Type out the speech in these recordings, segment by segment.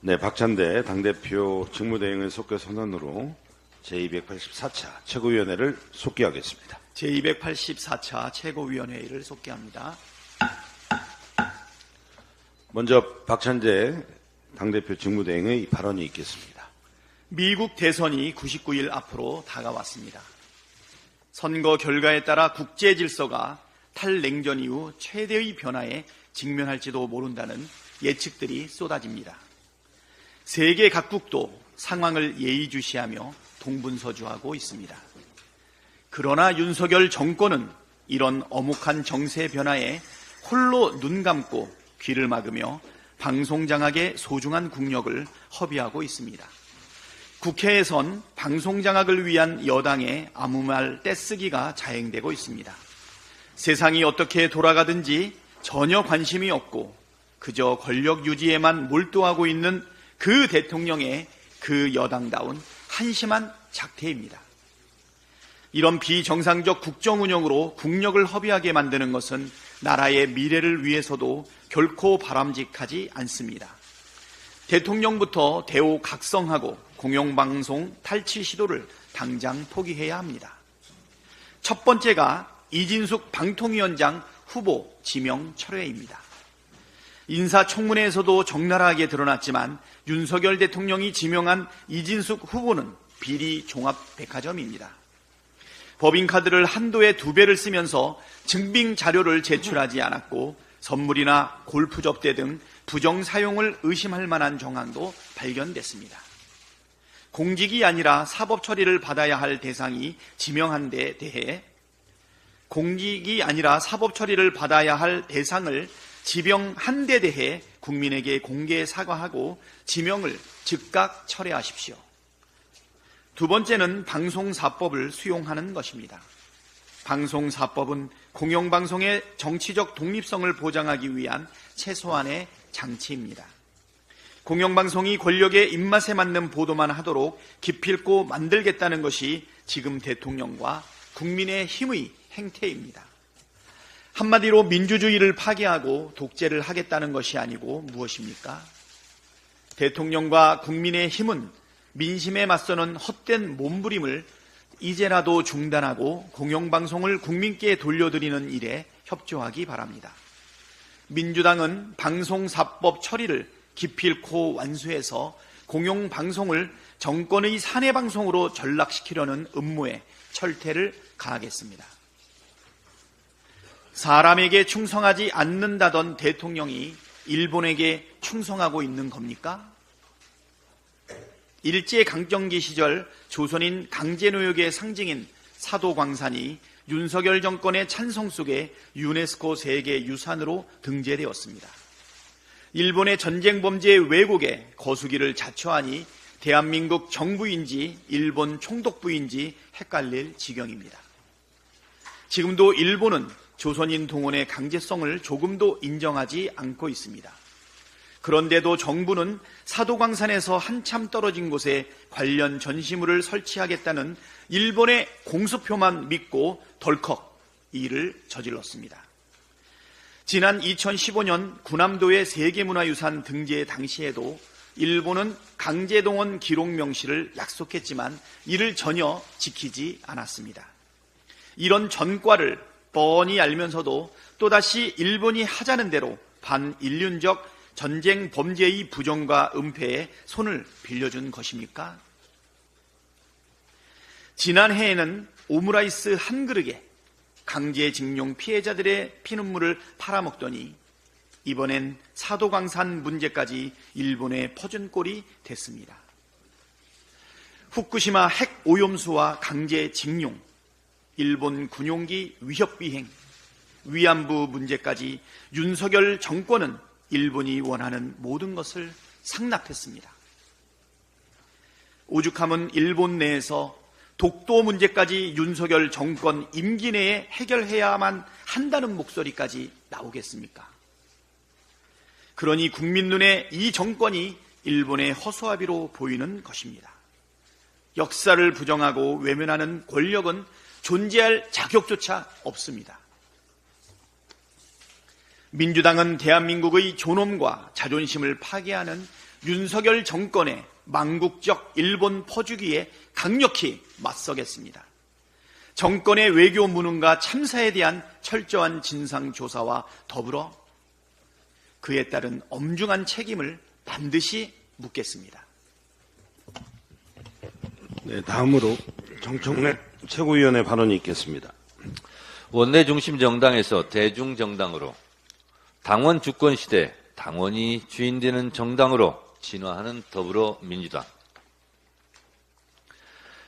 네, 박찬대 당대표 직무대행의 속개 선언으로 제284차 최고위원회를 속기하겠습니다. 제284차 최고위원회의를 속기합니다. 먼저 박찬대 당대표 직무대행의 발언이 있겠습니다. 미국 대선이 99일 앞으로 다가왔습니다. 선거 결과에 따라 국제 질서가 탈냉전 이후 최대의 변화에 직면할지도 모른다는 예측들이 쏟아집니다. 세계 각국도 상황을 예의주시하며 동분서주하고 있습니다. 그러나 윤석열 정권은 이런 엄혹한 정세 변화에 홀로 눈 감고 귀를 막으며 방송장악의 소중한 국력을 허비하고 있습니다. 국회에선 방송장악을 위한 여당의 아무 말 떼쓰기가 자행되고 있습니다. 세상이 어떻게 돌아가든지 전혀 관심이 없고 그저 권력 유지에만 몰두하고 있는 그 대통령의 그 여당다운 한심한 작태입니다. 이런 비정상적 국정운영으로 국력을 허비하게 만드는 것은 나라의 미래를 위해서도 결코 바람직하지 않습니다. 대통령부터 대오각성하고 공영방송 탈취 시도를 당장 포기해야 합니다. 첫 번째가 이진숙 방통위원장 후보 지명 철회입니다. 인사청문회에서도 적나라하게 드러났지만 윤석열 대통령이 지명한 이진숙 후보는 비리 종합백화점입니다. 법인카드를 한도에 2배를 쓰면서 증빙 자료를 제출하지 않았고 선물이나 골프 접대 등 부정 사용을 의심할 만한 정황도 발견됐습니다. 공직이 아니라 사법 처리를 받아야 할 대상이 지명한 데 대해 공직이 아니라 사법 처리를 받아야 할 대상을 지명한 데 대해 국민에게 공개 사과하고 지명을 즉각 철회하십시오. 두 번째는 방송사법을 수용하는 것입니다. 방송사법은 공영방송의 정치적 독립성을 보장하기 위한 최소한의 장치입니다. 공영방송이 권력의 입맛에 맞는 보도만 하도록 기필코 만들겠다는 것이 지금 대통령과 국민의 힘의 행태입니다. 한마디로 민주주의를 파괴하고 독재를 하겠다는 것이 아니고 무엇입니까? 대통령과 국민의 힘은 민심에 맞서는 헛된 몸부림을 이제라도 중단하고 공영방송을 국민께 돌려드리는 일에 협조하기 바랍니다. 민주당은 방송사법 처리를 기필코 완수해서 공영방송을 정권의 사내방송으로 전락시키려는 음모에 철퇴를 가하겠습니다. 사람에게 충성하지 않는다던 대통령이 일본에게 충성하고 있는 겁니까? 일제강점기 시절 조선인 강제노역의 상징인 사도광산이 윤석열 정권의 찬성 속에 유네스코 세계유산으로 등재되었습니다. 일본의 전쟁 범죄 왜곡에 거수기를 자처하니 대한민국 정부인지 일본 총독부인지 헷갈릴 지경입니다. 지금도 일본은 조선인 동원의 강제성을 조금도 인정하지 않고 있습니다. 그런데도 정부는 사도광산에서 한참 떨어진 곳에 관련 전시물을 설치하겠다는 일본의 공수표만 믿고 덜컥 일을 저질렀습니다. 지난 2015년 군함도의 세계문화유산 등재 당시에도 일본은 강제동원 기록 명시를 약속했지만 이를 전혀 지키지 않았습니다. 이런 전과를 뻔히 알면서도 또다시 일본이 하자는 대로 반인륜적 전쟁 범죄의 부정과 은폐에 손을 빌려준 것입니까? 지난해에는 오므라이스 한 그릇에 강제징용 피해자들의 피눈물을 팔아먹더니 이번엔 사도광산 문제까지 일본에 퍼준 꼴이 됐습니다. 후쿠시마 핵 오염수와 강제징용, 일본 군용기 위협비행, 위안부 문제까지 윤석열 정권은 일본이 원하는 모든 것을 상납했습니다. 오죽하면 일본 내에서 독도 문제까지 윤석열 정권 임기 내에 해결해야만 한다는 목소리까지 나오겠습니까? 그러니 국민 눈에 이 정권이 일본의 허수아비로 보이는 것입니다. 역사를 부정하고 외면하는 권력은 존재할 자격조차 없습니다. 민주당은 대한민국의 존엄과 자존심을 파괴하는 윤석열 정권의 망국적 일본 퍼주기에 강력히 맞서겠습니다. 정권의 외교 무능과 참사에 대한 철저한 진상조사와 더불어 그에 따른 엄중한 책임을 반드시 묻겠습니다. 네, 다음으로 정청래 최고위원의 발언이 있겠습니다. 원내 중심 정당에서 대중 정당으로 당원 주권 시대 당원이 주인되는 정당으로 진화하는 더불어민주당.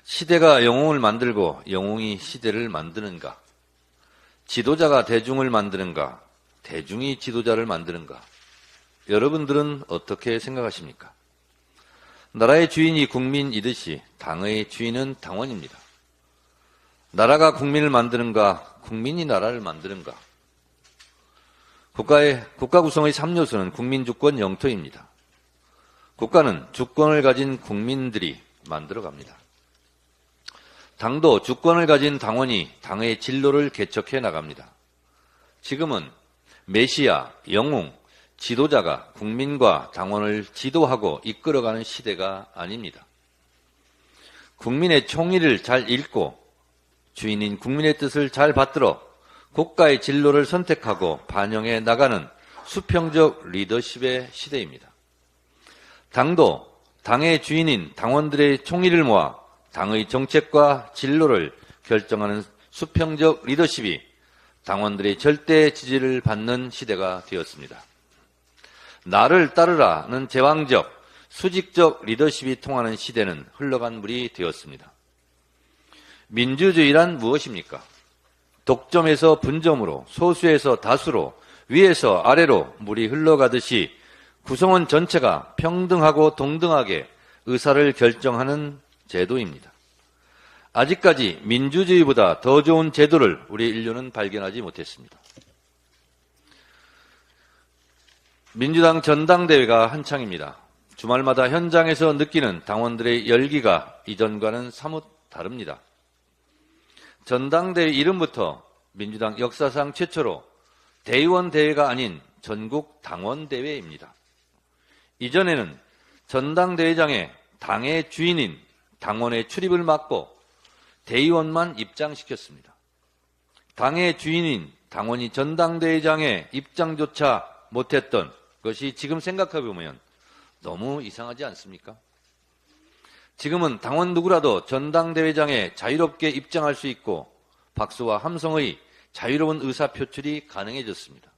시대가 영웅을 만들고 영웅이 시대를 만드는가? 지도자가 대중을 만드는가? 대중이 지도자를 만드는가? 여러분들은 어떻게 생각하십니까? 나라의 주인이 국민이듯이 당의 주인은 당원입니다. 나라가 국민을 만드는가? 국민이 나라를 만드는가? 국가 구성의 3요소는 국민주권 영토입니다. 국가는 주권을 가진 국민들이 만들어갑니다. 당도 주권을 가진 당원이 당의 진로를 개척해 나갑니다. 지금은 메시아, 영웅, 지도자가 국민과 당원을 지도하고 이끌어가는 시대가 아닙니다. 국민의 총의를 잘 읽고 주인인 국민의 뜻을 잘 받들어 국가의 진로를 선택하고 반영해 나가는 수평적 리더십의 시대입니다. 당도 당의 주인인 당원들의 총의를 모아 당의 정책과 진로를 결정하는 수평적 리더십이 당원들의 절대 지지를 받는 시대가 되었습니다. 나를 따르라는 제왕적, 수직적 리더십이 통하는 시대는 흘러간 물이 되었습니다. 민주주의란 무엇입니까? 독점에서 분점으로, 소수에서 다수로, 위에서 아래로 물이 흘러가듯이 구성원 전체가 평등하고 동등하게 의사를 결정하는 제도입니다. 아직까지 민주주의보다 더 좋은 제도를 우리 인류는 발견하지 못했습니다. 민주당 전당대회가 한창입니다. 주말마다 현장에서 느끼는 당원들의 열기가 이전과는 사뭇 다릅니다. 전당대회 이름부터 민주당 역사상 최초로 대의원 대회가 아닌 전국 당원대회입니다. 이전에는 전당대회장에 당의 주인인 당원의 출입을 막고 대의원만 입장시켰습니다. 당의 주인인 당원이 전당대회장에 입장조차 못했던 것이 지금 생각해보면 너무 이상하지 않습니까? 지금은 당원 누구라도 전당대회장에 자유롭게 입장할 수 있고 박수와 함성의 자유로운 의사표출이 가능해졌습니다.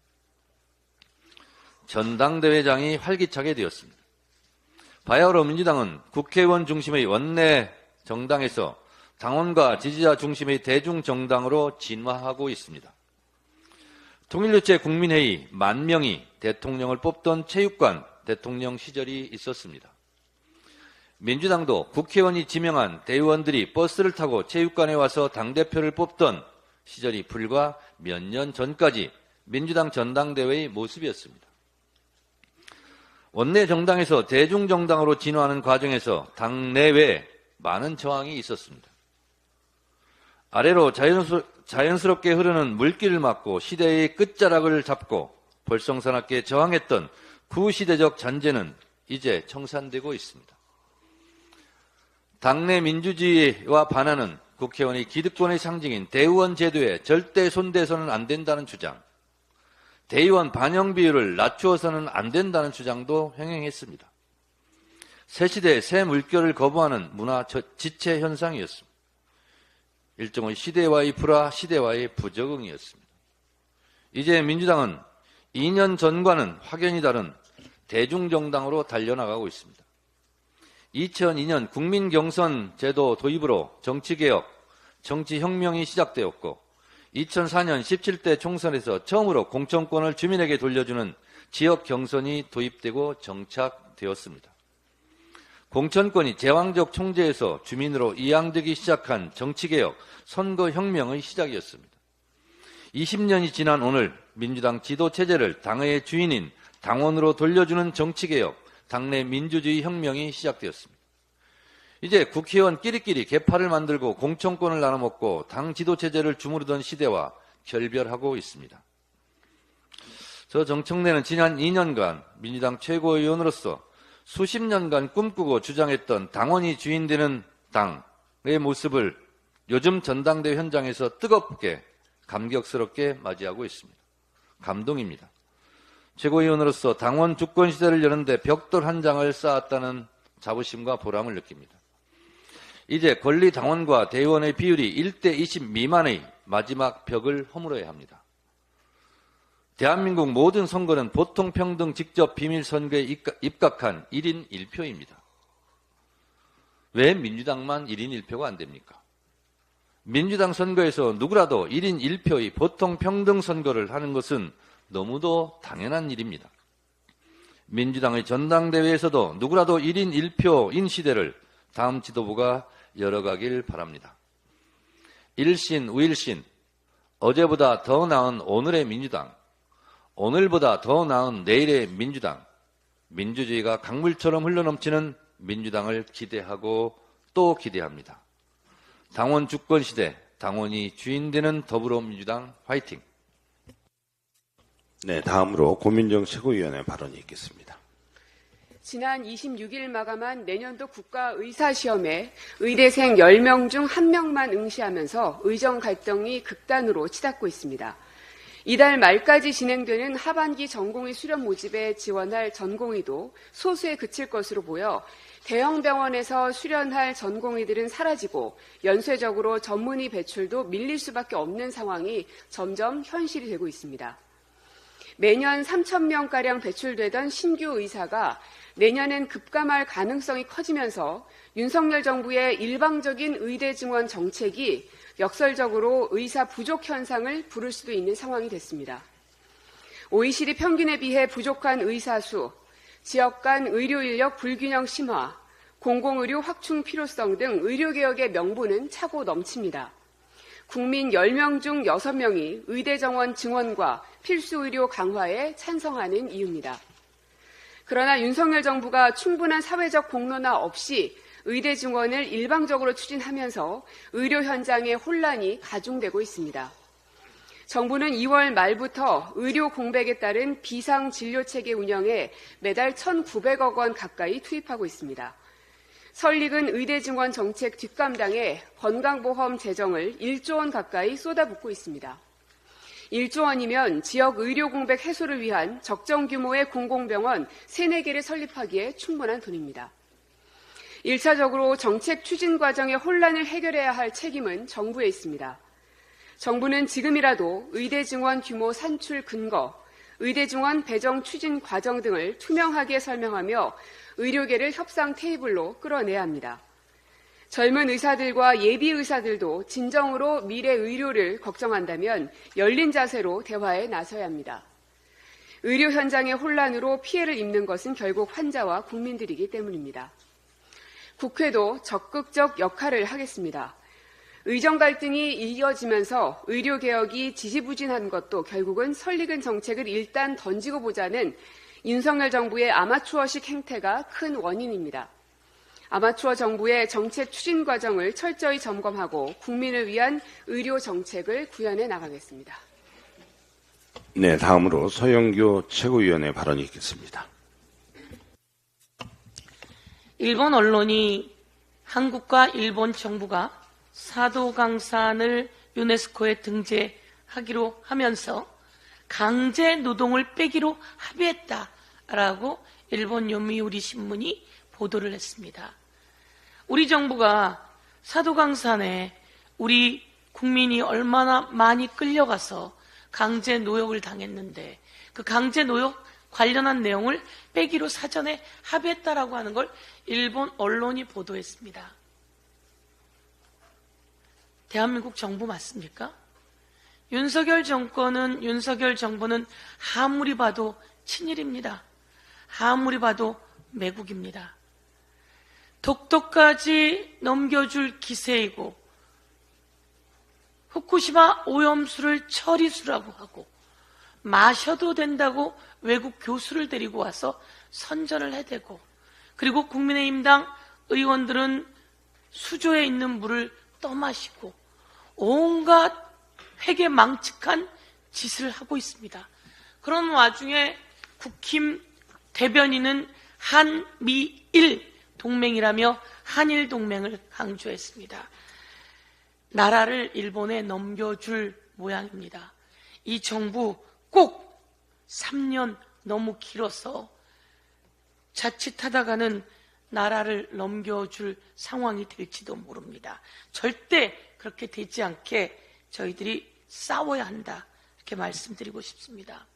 전당대회장이 활기차게 되었습니다. 바야흐로 민주당은 국회의원 중심의 원내 정당에서 당원과 지지자 중심의 대중정당으로 진화하고 있습니다. 통일유체 국민회의 10,000명이 대통령을 뽑던 체육관 대통령 시절이 있었습니다. 민주당도 국회의원이 지명한 대의원들이 버스를 타고 체육관에 와서 당대표를 뽑던 시절이 불과 몇 년 전까지 민주당 전당대회의 모습이었습니다. 원내 정당에서 대중정당으로 진화하는 과정에서 당내외에 많은 저항이 있었습니다. 아래로 자연스럽게 흐르는 물길을 막고 시대의 끝자락을 잡고 볼성사납게 저항했던 구시대적 잔재는 이제 청산되고 있습니다. 당내 민주주의와 반하는 국회의원의 기득권의 상징인 대의원 제도에 절대 손대서는 안 된다는 주장, 대의원 반영 비율을 낮추어서는 안 된다는 주장도 횡행했습니다. 새 시대의 새 물결을 거부하는 문화 지체 현상이었습니다. 일종의 시대와의 불화, 시대와의 부적응이었습니다. 이제 민주당은 2년 전과는 확연히 다른 대중정당으로 달려나가고 있습니다. 2002년 국민경선 제도 도입으로 정치개혁, 정치혁명이 시작되었고 2004년 17대 총선에서 처음으로 공천권을 주민에게 돌려주는 지역경선이 도입되고 정착되었습니다. 공천권이 제왕적 총재에서 주민으로 이양되기 시작한 정치개혁, 선거혁명의 시작이었습니다. 20년이 지난 오늘 민주당 지도체제를 당의 주인인 당원으로 돌려주는 정치개혁, 당내 민주주의 혁명이 시작되었습니다. 이제 국회의원끼리끼리 개파를 만들고 공천권을 나눠먹고 당 지도체제를 주무르던 시대와 결별하고 있습니다. 저 정청래는 지난 2년간 민주당 최고위원으로서 수십 년간 꿈꾸고 주장했던 당원이 주인되는 당의 모습을 요즘 전당대회 현장에서 뜨겁게 감격스럽게 맞이하고 있습니다. 감동입니다. 최고위원으로서 당원 주권 시대를 여는데 벽돌 한 장을 쌓았다는 자부심과 보람을 느낍니다. 이제 권리 당원과 대의원의 비율이 1대20 미만의 마지막 벽을 허물어야 합니다. 대한민국 모든 선거는 보통평등 직접 비밀선거에 입각한 1인 1표입니다. 왜 민주당만 1인 1표가 안 됩니까? 민주당 선거에서 누구라도 1인 1표의 보통평등 선거를 하는 것은 너무도 당연한 일입니다. 민주당의 전당대회에서도 누구라도 1인 1표인 시대를 다음 지도부가 열어가길 바랍니다. 일신, 우일신, 어제보다 더 나은 오늘의 민주당, 오늘보다 더 나은 내일의 민주당, 민주주의가 강물처럼 흘러넘치는 민주당을 기대하고 또 기대합니다. 당원 주권 시대, 당원이 주인 되는 더불어민주당 화이팅! 네, 다음으로 고민정 최고위원의 발언이 있겠습니다. 지난 26일 마감한 내년도 국가의사시험에 의대생 10명 중 1명만 응시하면서 의정 갈등이 극단으로 치닫고 있습니다. 이달 말까지 진행되는 하반기 전공의 수련 모집에 지원할 전공의도 소수에 그칠 것으로 보여 대형 병원에서 수련할 전공의들은 사라지고 연쇄적으로 전문의 배출도 밀릴 수밖에 없는 상황이 점점 현실이 되고 있습니다. 매년 3,000명가량 배출되던 신규 의사가 내년엔 급감할 가능성이 커지면서 윤석열 정부의 일방적인 의대 증원 정책이 역설적으로 의사 부족 현상을 부를 수도 있는 상황이 됐습니다. OECD 평균에 비해 부족한 의사 수, 지역 간 의료 인력 불균형 심화, 공공의료 확충 필요성 등 의료개혁의 명분은 차고 넘칩니다. 국민 10명 중 6명이 의대 정원 증원과 필수 의료 강화에 찬성하는 이유입니다. 그러나 윤석열 정부가 충분한 사회적 공론화 없이 의대 증원을 일방적으로 추진하면서 의료 현장의 혼란이 가중되고 있습니다. 정부는 2월 말부터 의료 공백에 따른 비상진료체계 운영에 매달 1,900억 원 가까이 투입하고 있습니다. 설익은 의대 증원 정책 뒷감당에 건강보험 재정을 1조 원 가까이 쏟아붓고 있습니다. 1조 원이면 지역 의료 공백 해소를 위한 적정 규모의 공공병원 3, 4개를 설립하기에 충분한 돈입니다. 1차적으로 정책 추진 과정의 혼란을 해결해야 할 책임은 정부에 있습니다. 정부는 지금이라도 의대 증원 규모 산출 근거, 의대 증원 배정 추진 과정 등을 투명하게 설명하며 의료계를 협상 테이블로 끌어내야 합니다. 젊은 의사들과 예비 의사들도 진정으로 미래 의료를 걱정한다면 열린 자세로 대화에 나서야 합니다. 의료 현장의 혼란으로 피해를 입는 것은 결국 환자와 국민들이기 때문입니다. 국회도 적극적 역할을 하겠습니다. 의정 갈등이 이어지면서 의료개혁이 지지부진한 것도 결국은 설익은 정책을 일단 던지고 보자는 윤석열 정부의 아마추어식 행태가 큰 원인입니다. 아마추어 정부의 정책 추진 과정을 철저히 점검하고 국민을 위한 의료 정책을 구현해 나가겠습니다. 네, 다음으로 서영교 최고위원의 발언이 있겠습니다. 일본 언론이 한국과 일본 정부가 사도강산을 유네스코에 등재하기로 하면서 강제 노동을 빼기로 합의했다라고 일본 요미우리 신문이 보도를 했습니다. 우리 정부가 사도강산에 우리 국민이 얼마나 많이 끌려가서 강제 노역을 당했는데 그 강제 노역 관련한 내용을 빼기로 사전에 합의했다라고 하는 걸 일본 언론이 보도했습니다. 대한민국 정부 맞습니까? 윤석열 정부는 아무리 봐도 친일입니다. 아무리 봐도 매국입니다. 독도까지 넘겨줄 기세이고 후쿠시마 오염수를 처리수라고 하고 마셔도 된다고 외국 교수를 데리고 와서 선전을 해대고 그리고 국민의힘당 의원들은 수조에 있는 물을 떠마시고 온갖 회계망측한 짓을 하고 있습니다. 그런 와중에 국힘 대변인은 한미일 동맹이라며 한일 동맹을 강조했습니다. 나라를 일본에 넘겨줄 모양입니다. 이 정부 꼭 3년 너무 길어서 자칫하다가는 나라를 넘겨줄 상황이 될지도 모릅니다. 절대 그렇게 되지 않게 저희들이 싸워야 한다, 이렇게 말씀드리고 싶습니다.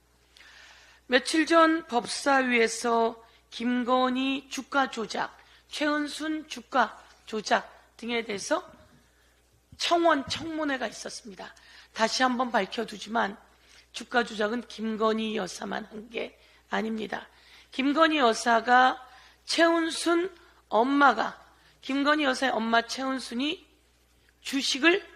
며칠 전 법사위에서 김건희 주가 조작, 최은순 주가 조작 등에 대해서 청문회가 있었습니다. 다시 한번 밝혀두지만 주가 조작은 김건희 여사만 한 게 아닙니다. 김건희 여사가 최은순 엄마가, 김건희 여사의 엄마 최은순이 주식을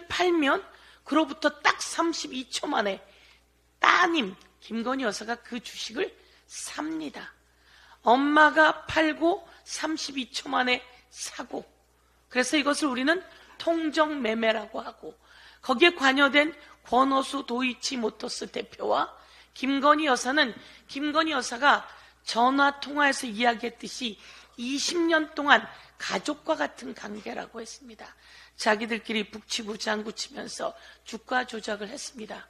팔면 그로부터 딱 32초 만에 따님 김건희 여사가 그 주식을 삽니다. 엄마가 팔고 32초 만에 사고, 그래서 이것을 우리는 통정매매라고 하고, 거기에 관여된 권오수 도이치모터스 대표와 김건희 여사는 김건희 여사가 전화통화에서 이야기했듯이 20년 동안 가족과 같은 관계라고 했습니다. 자기들끼리 북치고 장구치면서 주가 조작을 했습니다.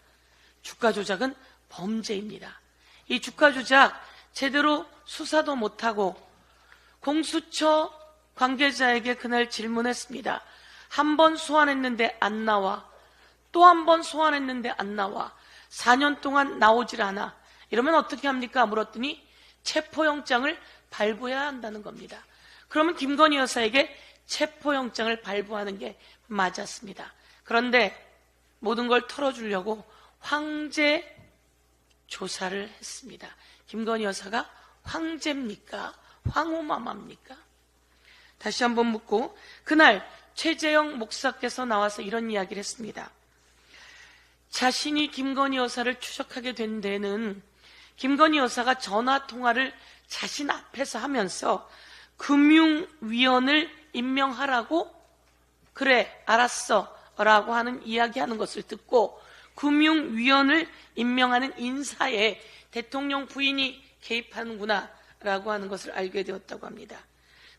주가 조작은 범죄입니다. 이 주가 조작 제대로 수사도 못하고 공수처 관계자에게 그날 질문했습니다. 한 번 소환했는데 안 나와, 또 한 번 소환했는데 안 나와, 4년 동안 나오질 않아, 이러면 어떻게 합니까? 물었더니 체포영장을 발부해야 한다는 겁니다. 그러면 김건희 여사에게 체포영장을 발부하는 게 맞았습니다. 그런데 모든 걸 털어주려고 황제 조사를 했습니다. 김건희 여사가 황제입니까? 황후마마입니까? 다시 한번 묻고, 그날 최재형 목사께서 나와서 이런 이야기를 했습니다. 자신이 김건희 여사를 추적하게 된 데는 김건희 여사가 전화통화를 자신 앞에서 하면서 금융위원을 임명하라고, 그래 알았어 라고 하는 이야기하는 것을 듣고, 금융위원을 임명하는 인사에 대통령 부인이 개입하는구나 라고 하는 것을 알게 되었다고 합니다.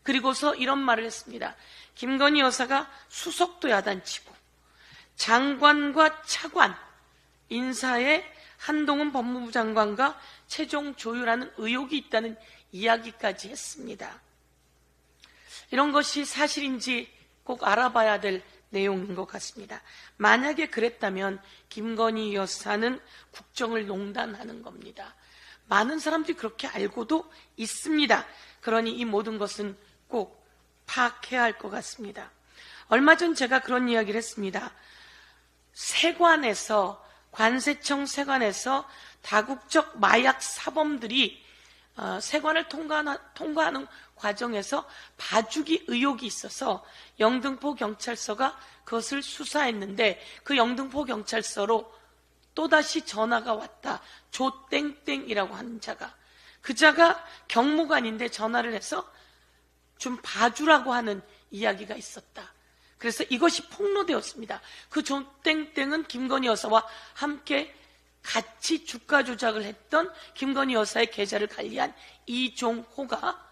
그리고서 이런 말을 했습니다. 김건희 여사가 수석도 야단치고 장관과 차관 인사에 한동훈 법무부 장관과 최종 조율하는 의혹이 있다는 이야기까지 했습니다. 이런 것이 사실인지 꼭 알아봐야 될 내용인 것 같습니다. 만약에 그랬다면 김건희 여사는 국정을 농단하는 겁니다. 많은 사람들이 그렇게 알고도 있습니다. 그러니 이 모든 것은 꼭 파악해야 할 것 같습니다. 얼마 전 제가 그런 이야기를 했습니다. 세관에서, 관세청 세관에서 다국적 마약 사범들이 세관을 통과하는 과정에서 봐주기 의혹이 있어서 영등포 경찰서가 그것을 수사했는데, 그 영등포 경찰서로 또다시 전화가 왔다. 조땡땡이라고 하는 자가, 그 자가 경무관인데 전화를 해서 좀 봐주라고 하는 이야기가 있었다. 그래서 이것이 폭로되었습니다. 그 조땡땡은 김건희 여사와 함께 같이 주가 조작을 했던 김건희 여사의 계좌를 관리한 이종호가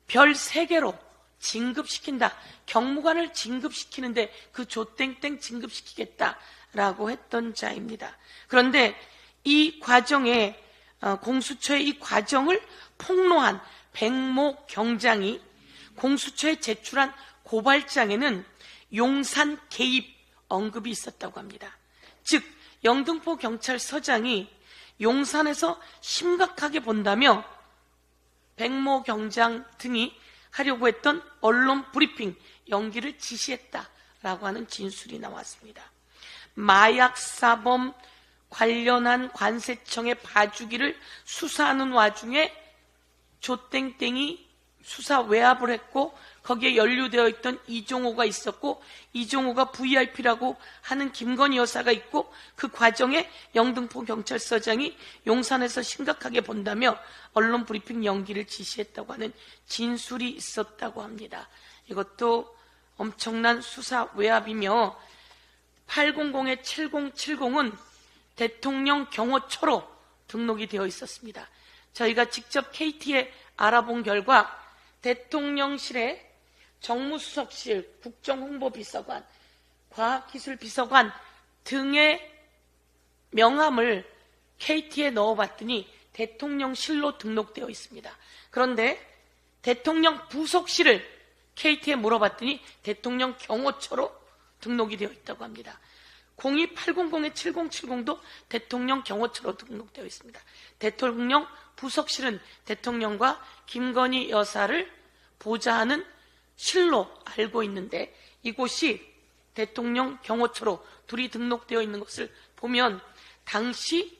별 3개로 진급시킨다. 경무관을 진급시키는데 그 조땡땡 진급시키겠다라고 했던 자입니다. 그런데 이 과정에, 공수처의 이 과정을 폭로한 백모 경장이 공수처에 제출한 고발장에는 용산 개입 언급이 있었다고 합니다. 즉 영등포 경찰서장이 용산에서 심각하게 본다며 백모 경장 등이 하려고 했던 언론 브리핑 연기를 지시했다라고 하는 진술이 나왔습니다. 마약사범 관련한 관세청의 봐주기를 수사하는 와중에 조땡땡이 수사 외압을 했고, 거기에 연루되어 있던 이종호가 있었고, 이종호가 VIP라고 하는 김건희 여사가 있고, 그 과정에 영등포 경찰서장이 용산에서 심각하게 본다며 언론 브리핑 연기를 지시했다고 하는 진술이 있었다고 합니다. 이것도 엄청난 수사 외압이며, 800-7070은 대통령 경호처로 등록이 되어 있었습니다. 저희가 직접 KT에 알아본 결과 대통령실의 정무수석실, 국정홍보비서관, 과학기술비서관 등의 명함을 KT에 넣어봤더니 대통령실로 등록되어 있습니다. 그런데 대통령 부속실을 KT에 물어봤더니 대통령 경호처로 등록이 되어 있다고 합니다. 02800-7070도 대통령 경호처로 등록되어 있습니다. 대통령 부속실은 대통령과 김건희 여사를 보좌하는 실로 알고 있는데 이곳이 대통령 경호처로 둘이 등록되어 있는 것을 보면 당시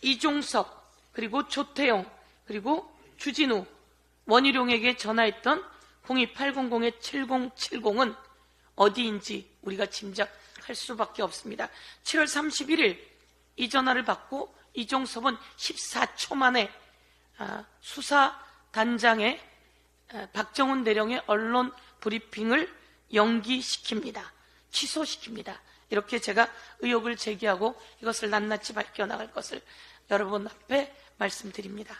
이종석 그리고 조태용 그리고 주진우 원희룡에게 전화했던 02800-7070은 어디인지 우리가 짐작할 수밖에 없습니다. 7월 31일 이 전화를 받고 이종섭은 14초 만에 수사단장의 박정훈 대령의 언론 브리핑을 연기시킵니다. 취소시킵니다. 이렇게 제가 의혹을 제기하고 이것을 낱낱이 밝혀나갈 것을 여러분 앞에 말씀드립니다.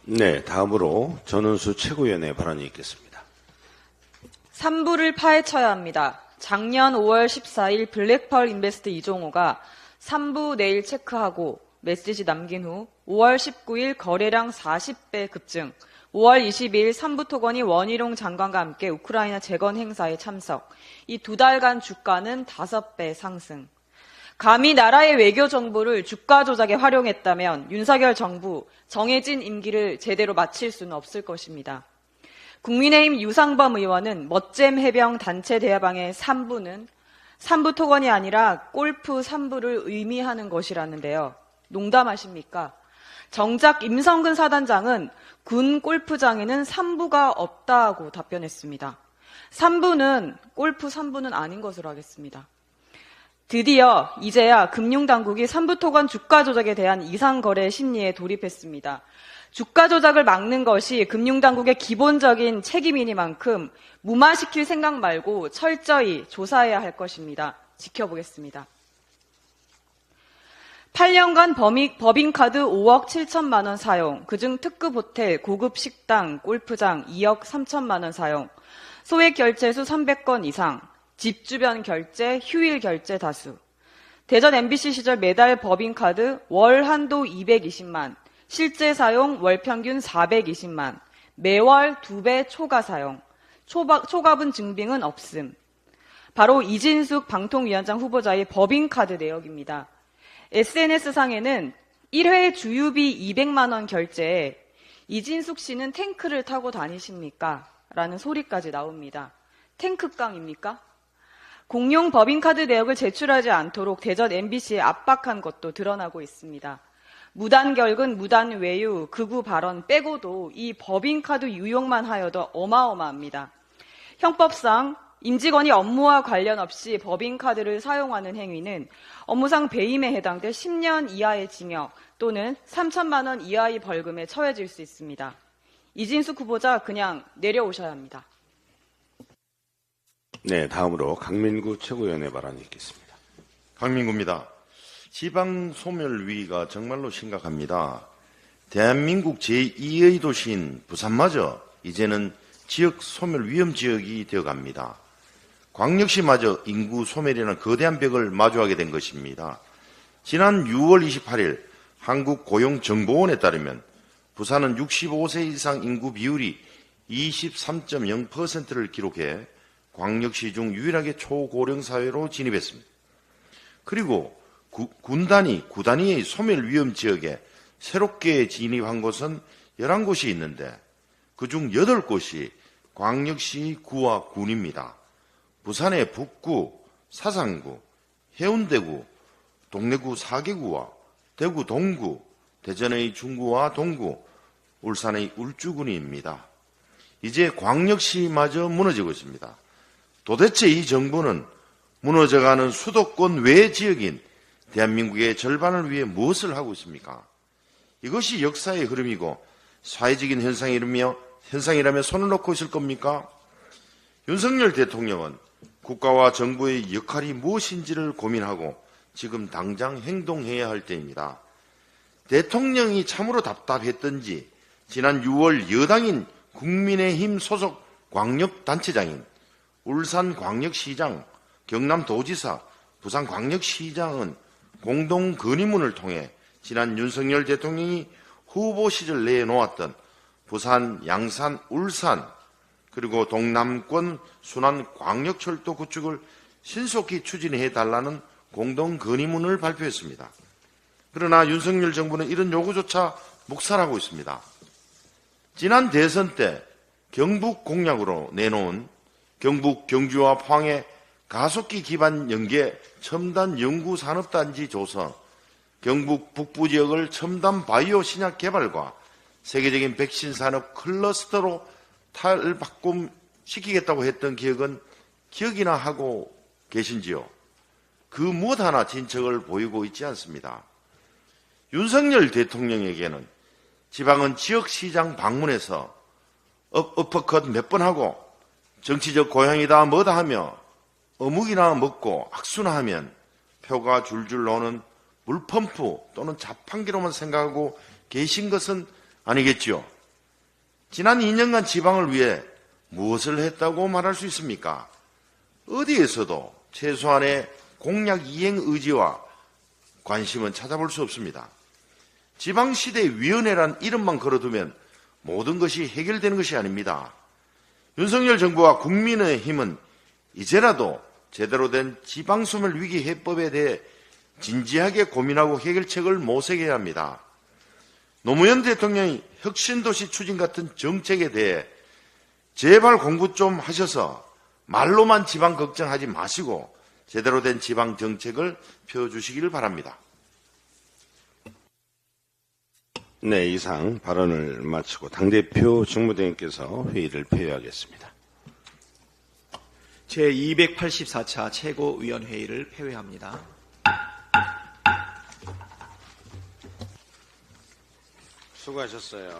네, 다음으로 전은수 최고위원의 발언이 있겠습니다. 3부를 파헤쳐야 합니다. 작년 5월 14일 블랙펄 인베스트 이종호가 3부 내일 체크하고 메시지 남긴 후 5월 19일 거래량 40배 급증, 5월 22일 3부 토건이 원희룡 장관과 함께 우크라이나 재건 행사에 참석, 이 2달간 주가는 5배 상승. 감히 나라의 외교 정보를 주가 조작에 활용했다면 윤석열 정부 정해진 임기를 제대로 마칠 수는 없을 것입니다. 국민의힘 유상범 의원은 멋잼 해병 단체 대화방의 3부는 3부 토건이 아니라 골프 3부를 의미하는 것이라는데요. 농담하십니까? 정작 임성근 사단장은 군 골프장에는 3부가 없다고 답변했습니다. 3부는 골프 3부는 아닌 것으로 하겠습니다. 드디어 이제야 금융당국이 3부 토건 주가 조작에 대한 이상거래 심리에 돌입했습니다. 주가 조작을 막는 것이 금융당국의 기본적인 책임이니만큼 무마시킬 생각 말고 철저히 조사해야 할 것입니다. 지켜보겠습니다. 8년간 법인카드 5억 7천만 원 사용, 그중 특급 호텔, 고급 식당, 골프장 2억 3천만 원 사용, 소액 결제수 300건 이상, 집 주변 결제, 휴일 결제 다수. 대전 MBC 시절 매달 법인카드 월 한도 220만, 실제 사용 월 평균 420만, 매월 2배 초과 사용, 초과분 증빙은 없음. 바로 이진숙 방통위원장 후보자의 법인카드 내역입니다. SNS상에는 1회 주유비 200만 원 결제에 이진숙 씨는 탱크를 타고 다니십니까? 라는 소리까지 나옵니다. 탱크깡입니까? 공용 법인카드 내역을 제출하지 않도록 대전 MBC에 압박한 것도 드러나고 있습니다. 무단결근, 무단외유, 극우 발언 빼고도 이 법인카드 유용만 하여도 어마어마합니다. 형법상 임직원이 업무와 관련 없이 법인카드를 사용하는 행위는 업무상 배임에 해당돼 10년 이하의 징역 또는 3천만 원 이하의 벌금에 처해질 수 있습니다. 이진숙 후보자 그냥 내려오셔야 합니다. 네, 다음으로 강민구 최고위원의 발언이 있겠습니다. 강민구입니다. 지방 소멸 위기가 정말로 심각합니다. 대한민국 제2의 도시인 부산마저 이제는 지역 소멸 위험 지역이 되어갑니다. 광역시마저 인구 소멸이라는 거대한 벽을 마주하게 된 것입니다. 지난 6월 28일 한국고용정보원에 따르면 부산은 65세 이상 인구 비율이 23.0%를 기록해 광역시 중 유일하게 초고령 사회로 진입했습니다. 그리고 군 단위의 소멸 위험 지역에 새롭게 진입한 곳은 11곳이 있는데 그중 8곳이 광역시 구와 군입니다. 부산의 북구, 사상구, 해운대구, 동래구 4개구와 대구 동구, 대전의 중구와 동구, 울산의 울주군입니다. 이제 광역시마저 무너지고 있습니다. 도대체 이 정부는 무너져가는 수도권 외 지역인 대한민국의 절반을 위해 무엇을 하고 있습니까? 이것이 역사의 흐름이고 사회적인 현상이라며 손을 놓고 있을 겁니까? 윤석열 대통령은 국가와 정부의 역할이 무엇인지를 고민하고 지금 당장 행동해야 할 때입니다. 대통령이 참으로 답답했던지 지난 6월 여당인 국민의힘 소속 광역단체장인 울산광역시장, 경남도지사, 부산광역시장은 공동 건의문을 통해 지난 윤석열 대통령이 후보 시절 내놓았던 부산, 양산, 울산 그리고 동남권 순환 광역철도 구축을 신속히 추진해달라는 공동 건의문을 발표했습니다. 그러나 윤석열 정부는 이런 요구조차 묵살하고 있습니다. 지난 대선 때 경북 공약으로 내놓은 경북 경주와 포항의 가속기 기반 연계 첨단 연구산업단지 조성, 경북 북부 지역을 첨단 바이오 신약 개발과 세계적인 백신 산업 클러스터로 탈바꿈시키겠다고 했던 기억이나 하고 계신지요? 그 무엇 하나 진척을 보이고 있지 않습니다. 윤석열 대통령에게는 지방은 지역시장 방문해서 어퍼컷 몇 번 하고 정치적 고향이다 뭐다 하며 어묵이나 먹고 악수나 하면 표가 줄줄 나오는 물펌프 또는 자판기로만 생각하고 계신 것은 아니겠지요. 지난 2년간 지방을 위해 무엇을 했다고 말할 수 있습니까? 어디에서도 최소한의 공약 이행 의지와 관심은 찾아볼 수 없습니다. 지방시대위원회란 이름만 걸어두면 모든 것이 해결되는 것이 아닙니다. 윤석열 정부와 국민의힘은 이제라도 제대로 된 지방소멸위기 해법에 대해 진지하게 고민하고 해결책을 모색해야 합니다. 노무현 대통령이 혁신도시 추진 같은 정책에 대해 제발 공부 좀 하셔서 말로만 지방 걱정하지 마시고 제대로 된 지방 정책을 펴주시기를 바랍니다. 네, 이상 발언을 마치고 당대표 직무대행께서 회의를 폐회하겠습니다. 제284차 최고위원회의를 폐회합니다. 수고하셨어요.